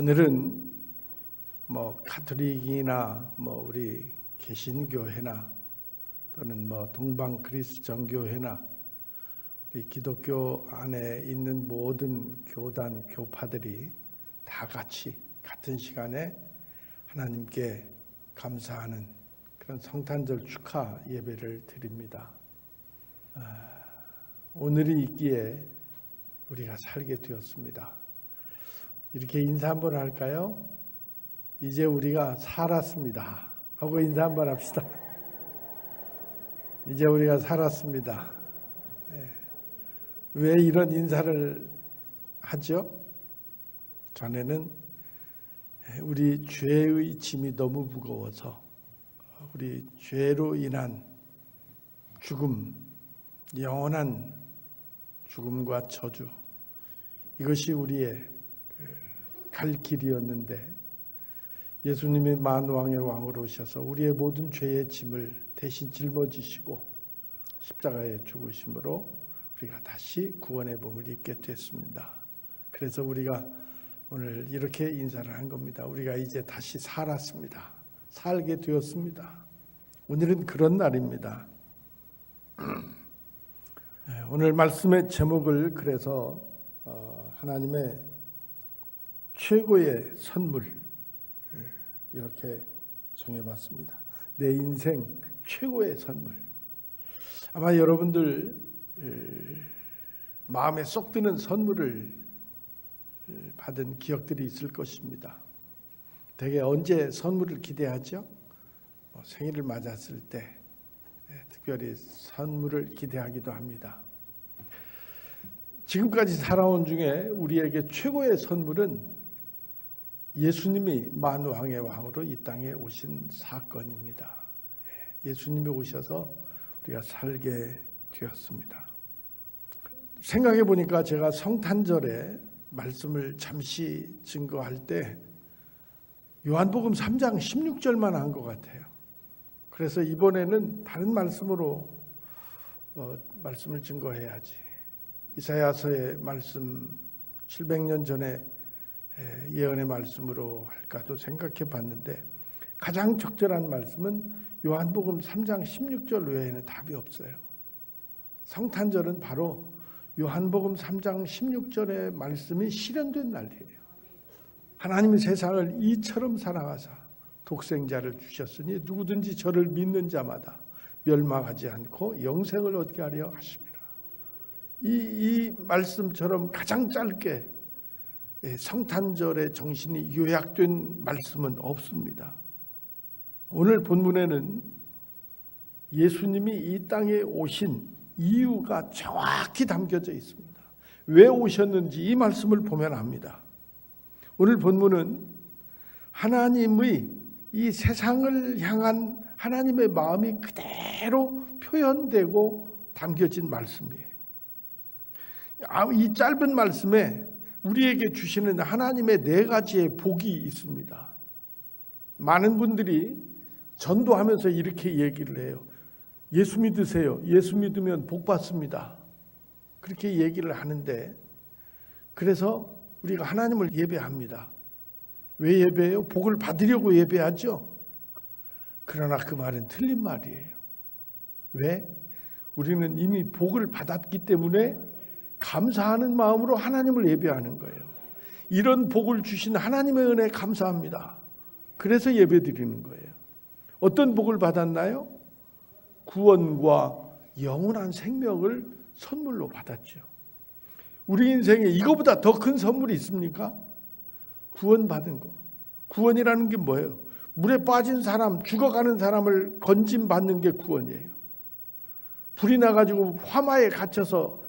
오늘은 가톨릭이나 우리 개신교회나 또는 동방 그리스정교회나 우리 기독교 안에 있는 모든 교단 교파들이 다 같이 같은 시간에 하나님께 감사하는 그런 성탄절 축하 예배를 드립니다. 오늘이 있기에 우리가 살게 되었습니다. 이렇게 인사 한번 할까요? 이제 우리가 살았습니다 하고 인사 한번 합시다. 이제 우리가 살았습니다. 왜 이런 인사를 하죠? 전에는 우리 죄의 짐이 너무 무거워서 우리 죄로 인한 죽음, 영원한 죽음과 저주, 이것이 우리의 갈 길이었는데 예수님이 만왕의 왕으로 오셔서 우리의 모든 죄의 짐을 대신 짊어지시고 십자가에 죽으심으로 우리가 다시 구원의 복을 입게 됐습니다. 그래서 우리가 오늘 이렇게 인사를 한 겁니다. 우리가 이제 다시 살았습니다. 살게 되었습니다. 오늘은 그런 날입니다. 오늘 말씀의 제목을 그래서 하나님의 최고의 선물 이렇게 정해봤습니다. 내 인생 최고의 선물. 아마 여러분들 마음에 쏙 드는 선물을 받은 기억들이 있을 것입니다. 대개 언제 선물을 기대하죠? 생일을 맞았을 때 특별히 선물을 기대하기도 합니다. 지금까지 살아온 중에 우리에게 최고의 선물은 예수님이 만왕의 왕으로 이 땅에 오신 사건입니다. 예수님이 오셔서 우리가 살게 되었습니다. 생각해 보니까 제가 성탄절에 말씀을 잠시 증거할 때 요한복음 3장 16절만 한 것 같아요. 그래서 이번에는 다른 말씀으로 말씀을 증거해야지. 이사야서의 말씀 700년 전에 예언의 말씀으로 할까도 생각해 봤는데 가장 적절한 말씀은 요한복음 3장 16절 외에는 답이 없어요. 성탄절은 바로 요한복음 3장 16절의 말씀이 실현된 날이에요. 하나님이 세상을 이처럼 사랑하사 독생자를 주셨으니 누구든지 저를 믿는 자마다 멸망하지 않고 영생을 얻게 하려 하심이라. 이 말씀처럼 가장 짧게 성탄절의 정신이 요약된 말씀은 없습니다. 오늘 본문에는 예수님이 이 땅에 오신 이유가 정확히 담겨져 있습니다. 왜 오셨는지 이 말씀을 보면 압니다. 오늘 본문은 하나님의 이 세상을 향한 하나님의 마음이 그대로 표현되고 담겨진 말씀이에요. 이 짧은 말씀에 우리에게 주시는 하나님의 4가지의 복이 있습니다. 많은 분들이 전도하면서 이렇게 얘기를 해요. 예수 믿으세요. 예수 믿으면 복 받습니다. 그렇게 얘기를 하는데, 그래서 우리가 하나님을 예배합니다. 왜 예배해요? 복을 받으려고 예배하죠. 그러나 그 말은 틀린 말이에요. 왜? 우리는 이미 복을 받았기 때문에 감사하는 마음으로 하나님을 예배하는 거예요. 이런 복을 주신 하나님의 은혜에 감사합니다. 그래서 예배드리는 거예요. 어떤 복을 받았나요? 구원과 영원한 생명을 선물로 받았죠. 우리 인생에 이거보다 더 큰 선물이 있습니까? 구원받은 거. 구원이라는 게 뭐예요? 물에 빠진 사람, 죽어가는 사람을 건짐받는 게 구원이에요. 불이 나가지고 화마에 갇혀서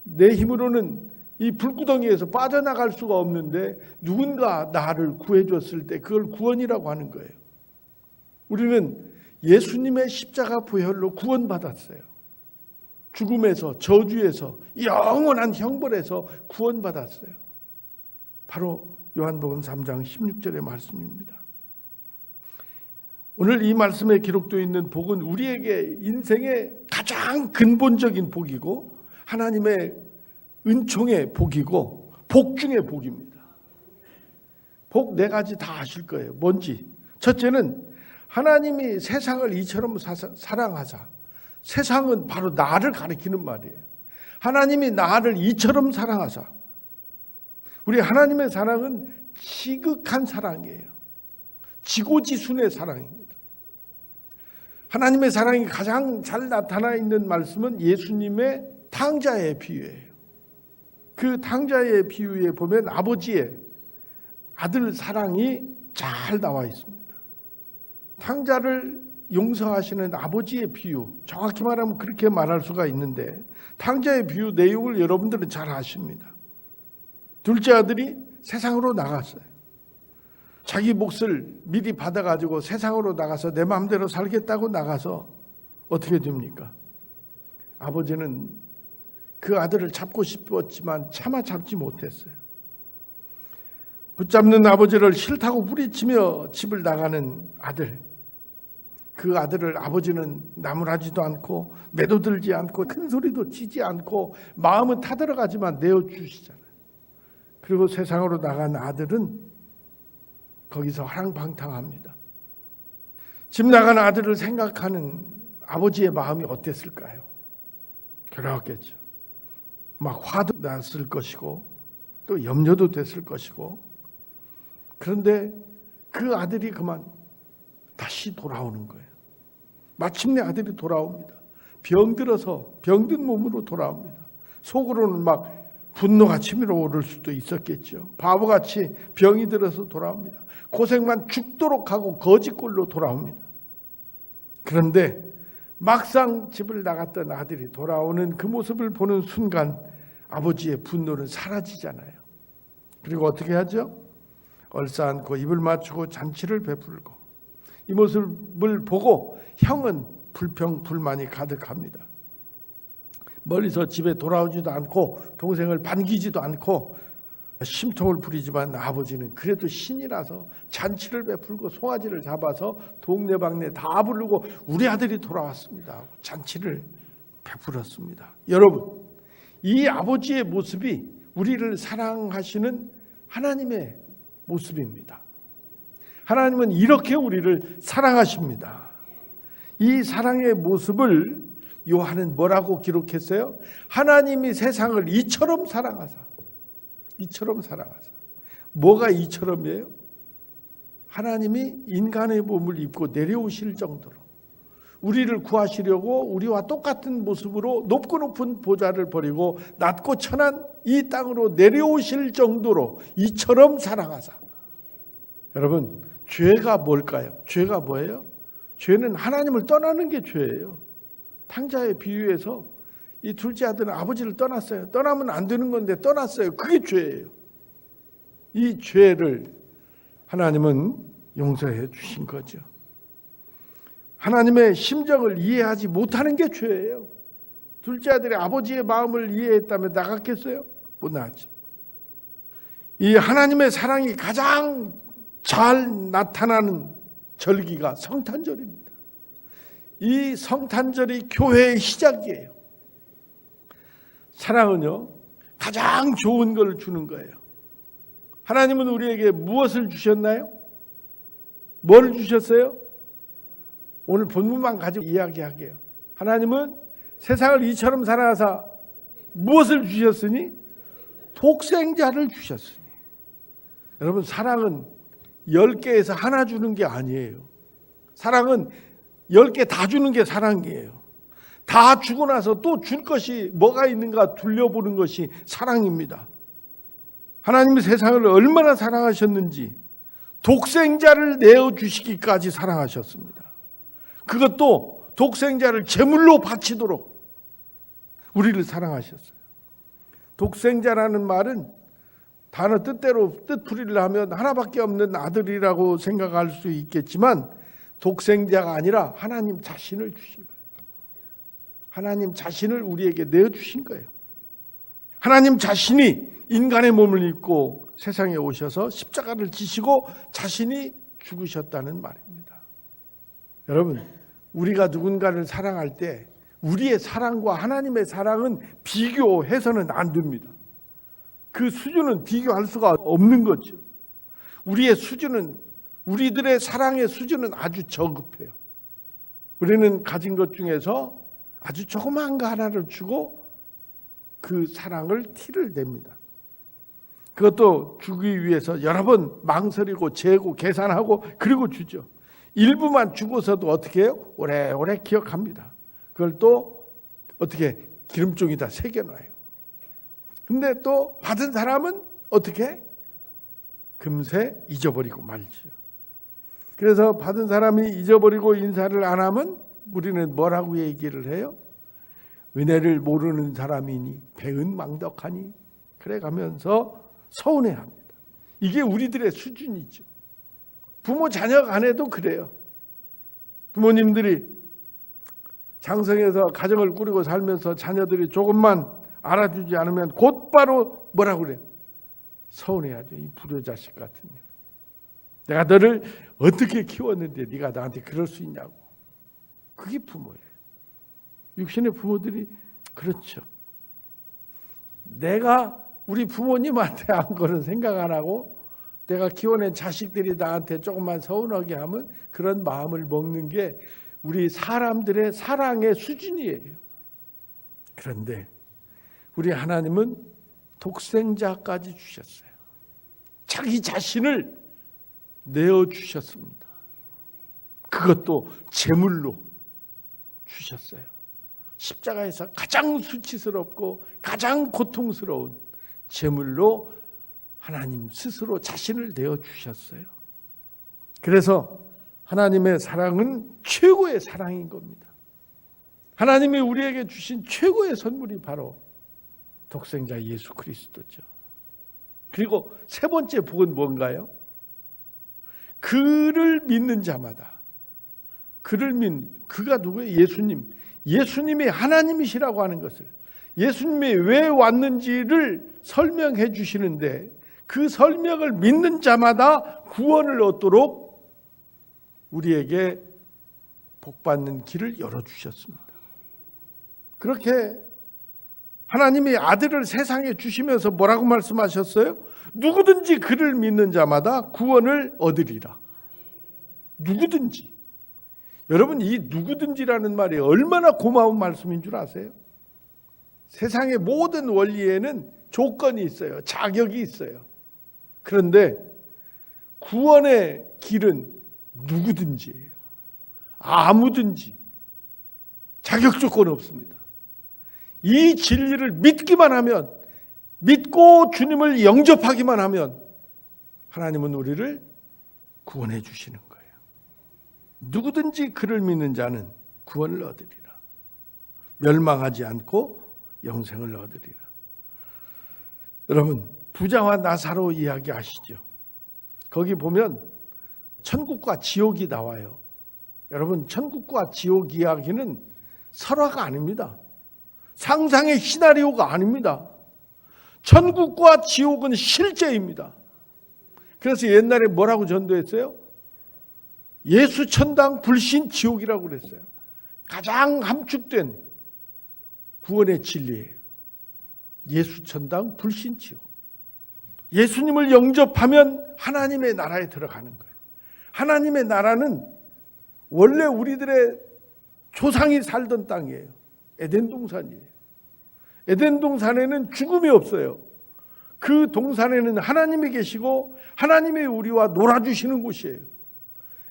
내 힘으로는 이 불구덩이에서 빠져나갈 수가 없는데 누군가 나를 구해줬을 때 그걸 구원이라고 하는 거예요. 우리는 예수님의 십자가 부혈로 구원받았어요. 죽음에서, 저주에서, 영원한 형벌에서 구원받았어요. 바로 요한복음 3장 16절의 말씀입니다. 오늘 이 말씀에 기록되어 있는 복은 우리에게 인생의 가장 근본적인 복이고 하나님의 은총의 복이고 복 중의 복입니다. 혹 네 가지 다 아실 거예요. 뭔지. 첫째는 하나님이 세상을 이처럼 사랑하사. 세상은 바로 나를 가리키는 말이에요. 하나님이 나를 이처럼 사랑하사. 우리 하나님의 사랑은 지극한 사랑이에요. 지고지순의 사랑입니다. 하나님의 사랑이 가장 잘 나타나 있는 말씀은 예수님의 탕자의 비유예요. 그 탕자의 비유에 보면 아버지의 아들 사랑이 잘 나와 있습니다. 탕자를 용서하시는 아버지의 비유, 정확히 말하면 그렇게 말할 수가 있는데 탕자의 비유 내용을 여러분들은 잘 아십니다. 둘째 아들이 세상으로 나갔어요. 자기 몫을 미리 받아가지고 세상으로 나가서 내 마음대로 살겠다고 나가서 어떻게 됩니까? 아버지는 그 아들을 잡고 싶었지만 차마 잡지 못했어요. 붙잡는 아버지를 싫다고 부리치며 집을 나가는 아들. 그 아들을 아버지는 나무라지도 않고 매도들지 않고 큰 소리도 치지 않고 마음은 타들어가지만 내어주시잖아요. 그리고 세상으로 나간 아들은 거기서 하랑방탕합니다. 집 나간 아들을 생각하는 아버지의 마음이 어땠을까요? 괴로웠겠죠. 막 화도 났을 것이고 또 염려도 됐을 것이고, 그런데 그 아들이 그만 다시 돌아오는 거예요. 마침내 아들이 돌아옵니다. 병들어서 병든 몸으로 돌아옵니다. 속으로는 막 분노가 치밀어 오를 수도 있었겠죠. 바보같이 병이 들어서 돌아옵니다. 고생만 죽도록 하고 거지꼴로 돌아옵니다. 그런데 막상 집을 나갔던 아들이 돌아오는 그 모습을 보는 순간 아버지의 분노는 사라지잖아요. 그리고 어떻게 하죠? 얼싸안고 입을 맞추고 잔치를 베풀고, 이 모습을 보고 형은 불평불만이 가득합니다. 멀리서 집에 돌아오지도 않고 동생을 반기지도 않고 심통을 부리지만 아버지는 그래도 신이라서 잔치를 베풀고 송아지를 잡아서 동네방네 다 부르고 우리 아들이 돌아왔습니다 하고 잔치를 베풀었습니다. 여러분, 이 아버지의 모습이 우리를 사랑하시는 하나님의 모습입니다. 하나님은 이렇게 우리를 사랑하십니다. 이 사랑의 모습을 요한은 뭐라고 기록했어요? 하나님이 세상을 이처럼 사랑하사. 이처럼 사랑하사. 뭐가 이처럼이에요? 하나님이 인간의 몸을 입고 내려오실 정도로 우리를 구하시려고 우리와 똑같은 모습으로 높고 높은 보좌를 버리고 낮고 천한 이 땅으로 내려오실 정도로 이처럼 사랑하사. 여러분, 죄가 뭘까요? 죄가 뭐예요? 죄는 하나님을 떠나는 게 죄예요. 탕자의 비유에서 이 둘째 아들은 아버지를 떠났어요. 떠나면 안 되는 건데 떠났어요. 그게 죄예요. 이 죄를 하나님은 용서해 주신 거죠. 하나님의 심정을 이해하지 못하는 게 죄예요. 둘째 아들이 아버지의 마음을 이해했다면 나갔겠어요? 못 나갔죠. 이 하나님의 사랑이 가장 잘 나타나는 절기가 성탄절입니다. 이 성탄절이 교회의 시작이에요. 사랑은요, 가장 좋은 걸 주는 거예요. 하나님은 우리에게 무엇을 주셨나요? 뭘 주셨어요? 오늘 본문만 가지고 이야기할게요. 하나님은 세상을 이처럼 사랑하사 무엇을 주셨으니? 독생자를 주셨으니. 여러분, 사랑은 10개에서 하나 주는 게 아니에요. 사랑은 10개 다 주는 게 사랑이에요. 다 주고 나서 또 줄 것이 뭐가 있는가 둘러보는 것이 사랑입니다. 하나님이 세상을 얼마나 사랑하셨는지 독생자를 내어주시기까지 사랑하셨습니다. 그것도 독생자를 제물로 바치도록 우리를 사랑하셨어요. 독생자라는 말은 단어 뜻대로 뜻풀이를 하면 하나밖에 없는 아들이라고 생각할 수 있겠지만 독생자가 아니라 하나님 자신을 주신 거예요. 하나님 자신을 우리에게 내어주신 거예요. 하나님 자신이 인간의 몸을 입고 세상에 오셔서 십자가를 지시고 자신이 죽으셨다는 말입니다. 여러분, 우리가 누군가를 사랑할 때 우리의 사랑과 하나님의 사랑은 비교해서는 안 됩니다. 그 수준은 비교할 수가 없는 거죠. 우리의 수준은, 우리들의 사랑의 수준은 아주 저급해요. 우리는 가진 것 중에서 아주 조그마한 거 하나를 주고 그 사랑을 티를 냅니다. 그것도 주기 위해서 여러 번 망설이고 재고 계산하고 그리고 주죠. 일부만 주고서도 어떻게 해요? 오래오래 기억합니다. 그걸 또 어떻게 기름종이다 새겨놔요. 근데 또 받은 사람은 어떻게? 금세 잊어버리고 말죠. 그래서 받은 사람이 잊어버리고 인사를 안 하면 우리는 뭐라고 얘기를 해요? 은혜를 모르는 사람이니 배은망덕하니 그래 가면서 서운해합니다. 이게 우리들의 수준이죠. 부모 자녀 간에도 그래요. 부모님들이 장성해서 가정을 꾸리고 살면서 자녀들이 조금만 알아주지 않으면 곧바로 뭐라고 그래요? 서운해하죠. 이 불효자식 같은 년. 내가 너를 어떻게 키웠는데 네가 나한테 그럴 수 있냐고. 그게 부모예요. 육신의 부모들이 그렇죠. 내가 우리 부모님한테 한 거는 생각 안 하고 내가 키워낸 자식들이 나한테 조금만 서운하게 하면 그런 마음을 먹는 게 우리 사람들의 사랑의 수준이에요. 그런데 우리 하나님은 독생자까지 주셨어요. 자기 자신을 내어주셨습니다. 그것도 제물로 주셨어요. 십자가에서 가장 수치스럽고 가장 고통스러운 제물로 하나님 스스로 자신을 내어주셨어요. 그래서 하나님의 사랑은 최고의 사랑인 겁니다. 하나님이 우리에게 주신 최고의 선물이 바로 독생자 예수 그리스도죠. 그리고 세 번째 복은 뭔가요? 그를 믿는 자마다, 그가 누구예요? 예수님. 예수님이 하나님이시라고 하는 것을, 예수님이 왜 왔는지를 설명해 주시는데 그 설명을 믿는 자마다 구원을 얻도록 우리에게 복받는 길을 열어주셨습니다. 그렇게 하나님이 아들을 세상에 주시면서 뭐라고 말씀하셨어요? 누구든지 그를 믿는 자마다 구원을 얻으리라. 누구든지. 여러분, 이 누구든지라는 말이 얼마나 고마운 말씀인 줄 아세요? 세상의 모든 원리에는 조건이 있어요. 자격이 있어요. 그런데 구원의 길은 누구든지예요. 아무든지. 자격 조건 없습니다. 이 진리를 믿기만 하면, 믿고 주님을 영접하기만 하면 하나님은 우리를 구원해 주시는 거예요. 누구든지 그를 믿는 자는 구원을 얻으리라. 멸망하지 않고 영생을 얻으리라. 여러분, 부자와 나사로 이야기 아시죠? 거기 보면 천국과 지옥이 나와요. 여러분, 천국과 지옥 이야기는 설화가 아닙니다. 상상의 시나리오가 아닙니다. 천국과 지옥은 실제입니다. 그래서 옛날에 뭐라고 전도했어요? 예수 천당 불신 지옥이라고 그랬어요. 가장 함축된 구원의 진리예요. 예수 천당 불신 지옥. 예수님을 영접하면 하나님의 나라에 들어가는 거예요. 하나님의 나라는 원래 우리들의 조상이 살던 땅이에요. 에덴 동산이에요. 에덴 동산에는 죽음이 없어요. 그 동산에는 하나님이 계시고 하나님이 우리와 놀아주시는 곳이에요.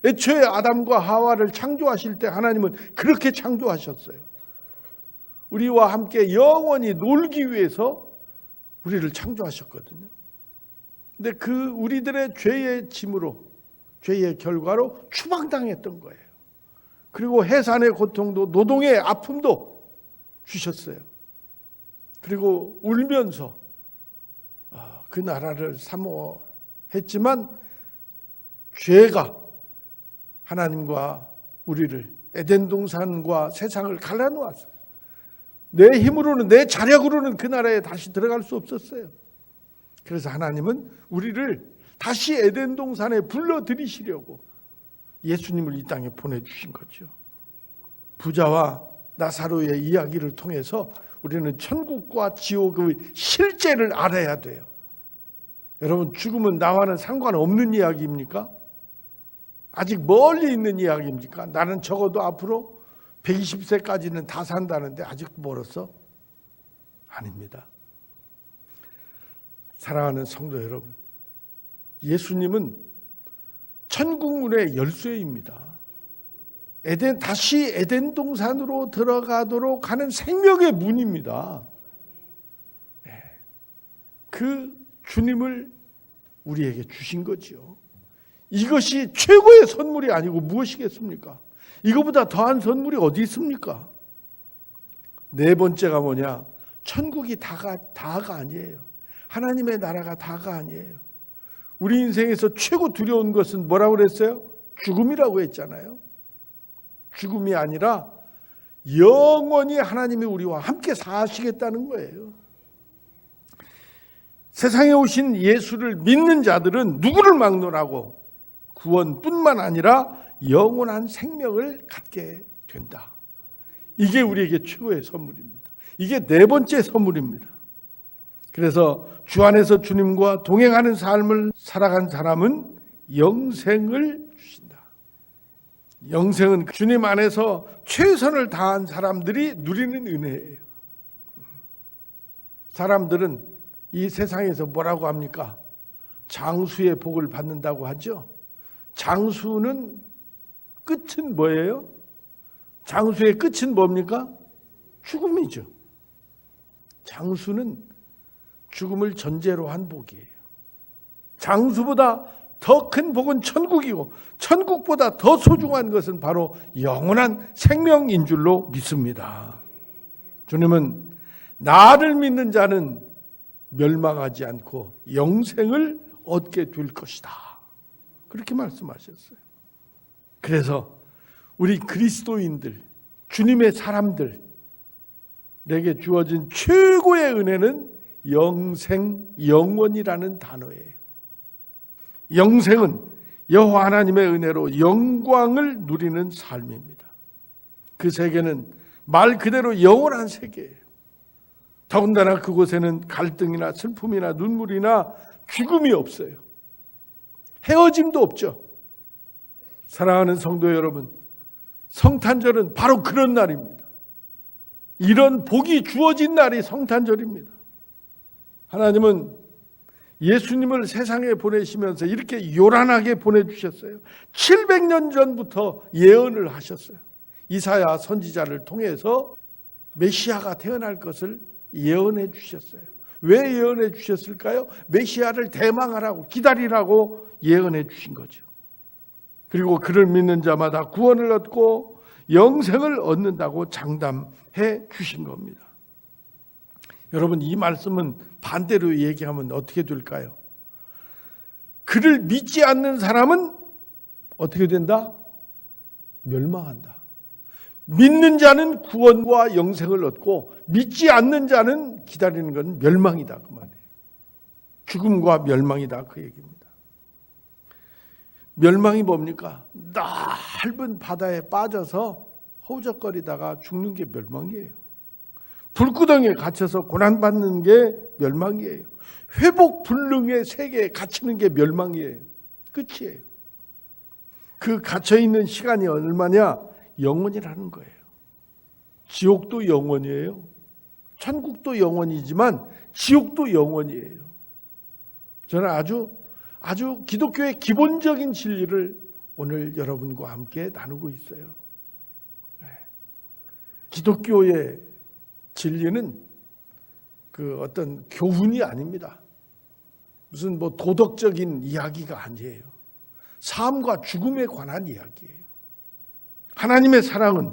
애초에 아담과 하와를 창조하실 때 하나님은 그렇게 창조하셨어요. 우리와 함께 영원히 놀기 위해서 우리를 창조하셨거든요. 근데 그 우리들의 죄의 짐으로, 죄의 결과로 추방당했던 거예요. 그리고 해산의 고통도 노동의 아픔도 주셨어요. 그리고 울면서 그 나라를 사모했지만 죄가 하나님과 우리를, 에덴 동산과 세상을 갈라놓았어요. 내 힘으로는, 내 자력으로는 그 나라에 다시 들어갈 수 없었어요. 그래서 하나님은 우리를 다시 에덴 동산에 불러들이시려고 예수님을 이 땅에 보내주신 거죠. 부자와 나사로의 이야기를 통해서 우리는 천국과 지옥의 실제를 알아야 돼요. 여러분, 죽음은 나와는 상관없는 이야기입니까? 아직 멀리 있는 이야기입니까? 나는 적어도 앞으로 120세까지는 다 산다는데 아직도 멀었어? 아닙니다. 사랑하는 성도 여러분, 예수님은 천국 문의 열쇠입니다. 다시 에덴 동산으로 들어가도록 하는 생명의 문입니다. 그 주님을 우리에게 주신 거죠. 이것이 최고의 선물이 아니고 무엇이겠습니까? 이거보다 더한 선물이 어디 있습니까? 네 번째가 뭐냐? 천국이 다가 아니에요. 하나님의 나라가 다가 아니에요. 우리 인생에서 최고 두려운 것은 뭐라고 그랬어요? 죽음이라고 했잖아요. 죽음이 아니라 영원히 하나님이 우리와 함께 사시겠다는 거예요. 세상에 오신 예수를 믿는 자들은 누구를 막론하고 구원뿐만 아니라 영원한 생명을 갖게 된다. 이게 우리에게 최고의 선물입니다. 이게 네 번째 선물입니다. 그래서 주 안에서 주님과 동행하는 삶을 살아간 사람은 영생을 주신다. 영생은 주님 안에서 최선을 다한 사람들이 누리는 은혜예요. 사람들은 이 세상에서 뭐라고 합니까? 장수의 복을 받는다고 하죠. 장수는 끝은 뭐예요? 장수의 끝은 뭡니까? 죽음이죠. 장수는 죽음을 전제로 한 복이에요. 장수보다 더 큰 복은 천국이고 천국보다 더 소중한 것은 바로 영원한 생명인 줄로 믿습니다. 주님은 나를 믿는 자는 멸망하지 않고 영생을 얻게 될 것이다. 그렇게 말씀하셨어요. 그래서 우리 그리스도인들, 주님의 사람들, 내게 주어진 최고의 은혜는 영생, 영원이라는 단어예요. 영생은 여호와 하나님의 은혜로 영광을 누리는 삶입니다. 그 세계는 말 그대로 영원한 세계예요. 더군다나 그곳에는 갈등이나 슬픔이나 눈물이나 죽음이 없어요. 헤어짐도 없죠. 사랑하는 성도 여러분, 성탄절은 바로 그런 날입니다. 이런 복이 주어진 날이 성탄절입니다. 하나님은 예수님을 세상에 보내시면서 이렇게 요란하게 보내주셨어요. 700년 전부터 예언을 하셨어요. 이사야 선지자를 통해서 메시아가 태어날 것을 예언해 주셨어요. 왜 예언해 주셨을까요? 메시아를 대망하라고, 기다리라고 예언해 주신 거죠. 그리고 그를 믿는 자마다 구원을 얻고 영생을 얻는다고 장담해 주신 겁니다. 여러분, 이 말씀은 반대로 얘기하면 어떻게 될까요? 그를 믿지 않는 사람은 어떻게 된다? 멸망한다. 믿는 자는 구원과 영생을 얻고 믿지 않는 자는 기다리는 건 멸망이다, 그 말이에요. 죽음과 멸망이다, 그 얘기입니다. 멸망이 뭡니까? 넓은 바다에 빠져서 허우적거리다가 죽는 게 멸망이에요. 불구덩이에 갇혀서 고난받는 게 멸망이에요. 회복 불능의 세계에 갇히는 게 멸망이에요. 끝이에요. 그 갇혀있는 시간이 얼마냐? 영원이라는 거예요. 지옥도 영원이에요. 천국도 영원이지만 지옥도 영원이에요. 저는 아주 기독교의 기본적인 진리를 오늘 여러분과 함께 나누고 있어요. 기독교의 진리는 그 어떤 교훈이 아닙니다. 무슨 뭐 도덕적인 이야기가 아니에요. 삶과 죽음에 관한 이야기예요. 하나님의 사랑은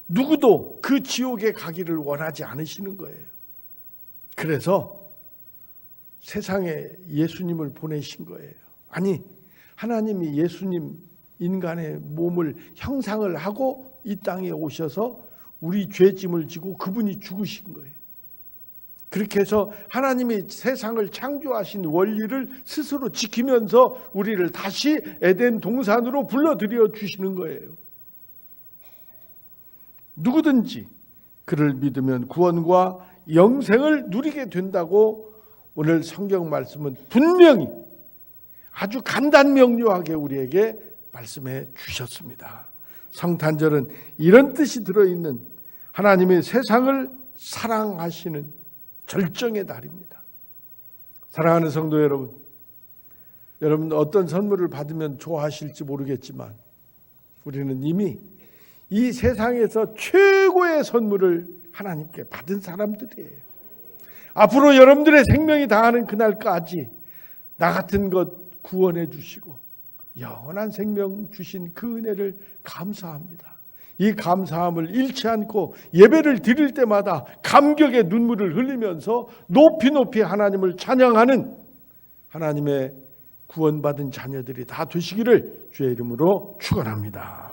누구도 그 지옥에 가기를 원하지 않으시는 거예요. 그래서 세상에 예수님을 보내신 거예요. 아니, 하나님이 예수님 인간의 몸을 형상을 하고 이 땅에 오셔서 우리 죄짐을 지고 그분이 죽으신 거예요. 그렇게 해서 하나님이 세상을 창조하신 원리를 스스로 지키면서 우리를 다시 에덴 동산으로 불러들여 주시는 거예요. 누구든지 그를 믿으면 구원과 영생을 누리게 된다고 오늘 성경 말씀은 분명히 아주 간단명료하게 우리에게 말씀해 주셨습니다. 성탄절은 이런 뜻이 들어있는 하나님의 세상을 사랑하시는 절정의 날입니다. 사랑하는 성도 여러분, 여러분 어떤 선물을 받으면 좋아하실지 모르겠지만 우리는 이미 이 세상에서 최고의 선물을 하나님께 받은 사람들이에요. 앞으로 여러분들의 생명이 다하는 그날까지 나 같은 것 구원해 주시고 영원한 생명 주신 그 은혜를 감사합니다. 이 감사함을 잃지 않고 예배를 드릴 때마다 감격의 눈물을 흘리면서 높이 높이 하나님을 찬양하는 하나님의 구원받은 자녀들이 다 되시기를 주의 이름으로 축원합니다.